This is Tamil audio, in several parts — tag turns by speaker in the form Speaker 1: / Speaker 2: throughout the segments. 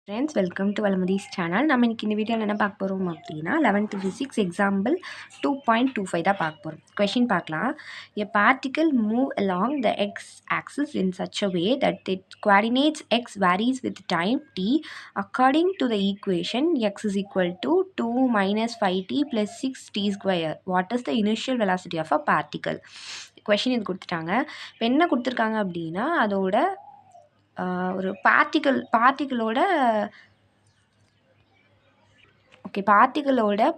Speaker 1: Friends, welcome to Valamadi's channel. நம்ம இன்னைக்கு இந்த வீடியோவில் என்ன பார்க்க போகிறோம் அப்படின்னா 11th physics example 2.25 தான் பார்க்க போகிறோம். Question பார்க்கலாம். A particle move along the x-axis in such a way that its coordinates x varies with time t according to the equation x is equal to 2 minus 5t plus 6t square. What is the initial velocity of a particle? Question இது கொடுத்துட்டாங்க. இப்போ என்ன கொடுத்துருக்காங்க அப்படின்னா அதோட ஒரு பார்ட்டிகளோட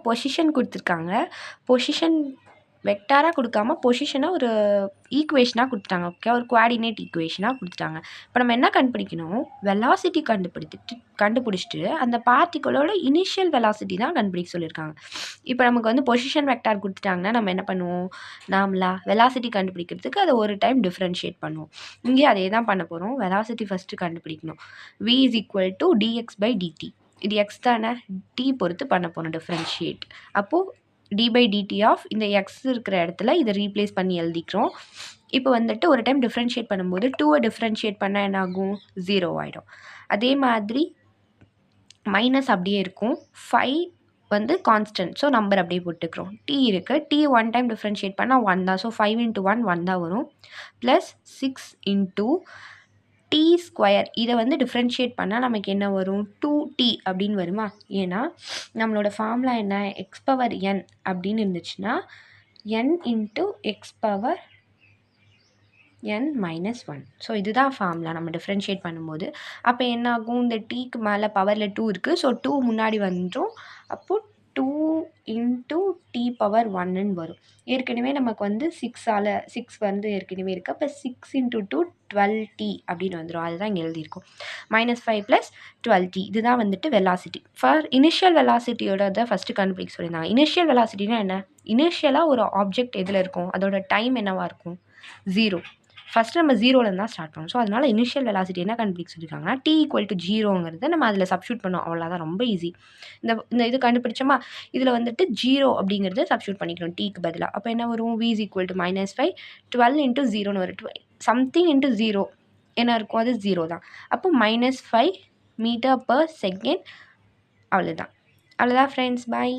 Speaker 1: பொசிஷன் கொடுத்துருக்காங்க. பொசிஷன் வெக்டாராக கொடுக்காம பொசிஷனாக ஒரு ஈக்குவேஷனாக கொடுத்துட்டாங்க. ஓகே, ஒரு கோஆர்டினேட் ஈக்குவேஷனாக கொடுத்துட்டாங்க. இப்போ நம்ம என்ன கண்டுபிடிக்கணும்? வெலாசிட்டி கண்டுபிடிச்சிட்டு அந்த பார்ட்டிகளோட இனிஷியல் வெலாசிட்டி தான் கண்டுபிடிக்க சொல்லியிருக்காங்க. இப்போ நமக்கு வந்து பொசிஷன் வெக்டார் கொடுத்துட்டாங்கன்னா நம்ம என்ன பண்ணுவோம்? வெலாசிட்டி கண்டுபிடிக்கிறதுக்கு அதை ஒரு டைம் டிஃப்ரென்ஷியேட் பண்ணுவோம். இங்கே அதே தான் பண்ண போகிறோம். வெலாசிட்டி ஃபஸ்ட்டு கண்டுபிடிக்கணும். v is equal to dx by dt. இது எக்ஸ் தானே, டி பொறுத்து பண்ண போகிறோம் டிஃப்ரென்ஷியேட். அப்போது டி பை டிடி ஆஃப் இந்த எக்ஸ் இருக்கிற இடத்துல இதை ரீப்ளேஸ் பண்ணி எழுதிக்கிறோம். இப்போ வந்துட்டு ஒரு டைம் டிஃப்ரென்ஷியேட் பண்ணும்போது 2வை டிஃப்ரென்ஷியேட் பண்ணால் என்ன ஆகும்? 0 ஆகிடும். அதே மாதிரி மைனஸ் அப்படியே இருக்கும். 5 வந்து கான்ஸ்டன்ட், ஸோ நம்பர் அப்படியே போட்டுக்கிறோம். டி இருக்குது, டி ஒன் டைம் டிஃப்ரென்ஷியேட் பண்ணால் 1 தான். ஸோ 5 × 1 1 தான் வரும். Plus 6 × d square. இதை வந்து டிஃப்ரென்ஷியேட் பண்ணால் நமக்கு என்ன வரும்? 2t அப்படின்னு வருமா? ஏன்னா நம்மளோட ஃபார்முலா என்ன? எக்ஸ் பவர் என் அப்படின்னு இருந்துச்சுன்னா n × X power n minus 1. So இதுதான் ஃபார்முலா நம்ம டிஃப்ரென்ஷியேட் பண்ணும்போது. அப்போ என்ன ஆகும்? இந்த டீக்கு மேலே பவரில் 2 இருக்குது. ஸோ 2 முன்னாடி வந்துடும். அப்போது 2 × t பவர் 1ன்னு வரும். ஏற்கனவே நமக்கு வந்து 6 வந்து ஏற்கனவே இருக்குது. அப்போ 6 × 2 12t அப்படின்னு வந்துடும். அதுதான் இங்கே எழுதியிருக்கும். -5 + 12t. இதுதான் வந்துட்டு வெலாசிட்டி. ஃபார் இனிஷியல் வெலாசிட்டியோட தான் ஃபஸ்ட்டு கண்டுபிடிக்க சொல்லியிருந்தாங்க. இனிஷியல் வெலாசிட்டினா என்ன? இனிஷியலாக ஒரு ஆப்ஜெக்ட் எதில் இருக்கும்? அதோட டைம் என்னவாக இருக்கும்? 0. ஃபஸ்ட்டு நம்ம 0லேருந்து தான் ஸ்டார்ட் பண்ணோம். ஸோ அதனால் இனிஷியல் வெலாசிட்டி என்ன கண்டுபிடிக்க சொல்லியிருக்காங்கன்னா t = 0ங்கிறத நம்ம அதில் சப்ஸ்டியூட் பண்ணோம். அவ்வளோதான், ரொம்ப ஈஸி. இந்த இது கண்டுபிடிச்சோமா? இதில் வந்துட்டு 0 அப்படிங்கிறத சப்ஸ்டியூட் பண்ணிக்கிறோம் டீக்கு பதிலாக. அப்போ என்ன வரும்? v is equal to -5 12 × 0ன்னு வரும். சம்திங் × 0 என்ன இருக்கும்? அது 0 தான். அப்போ -5 m/s. அவ்வளோதான் ஃப்ரெண்ட்ஸ், பாய்.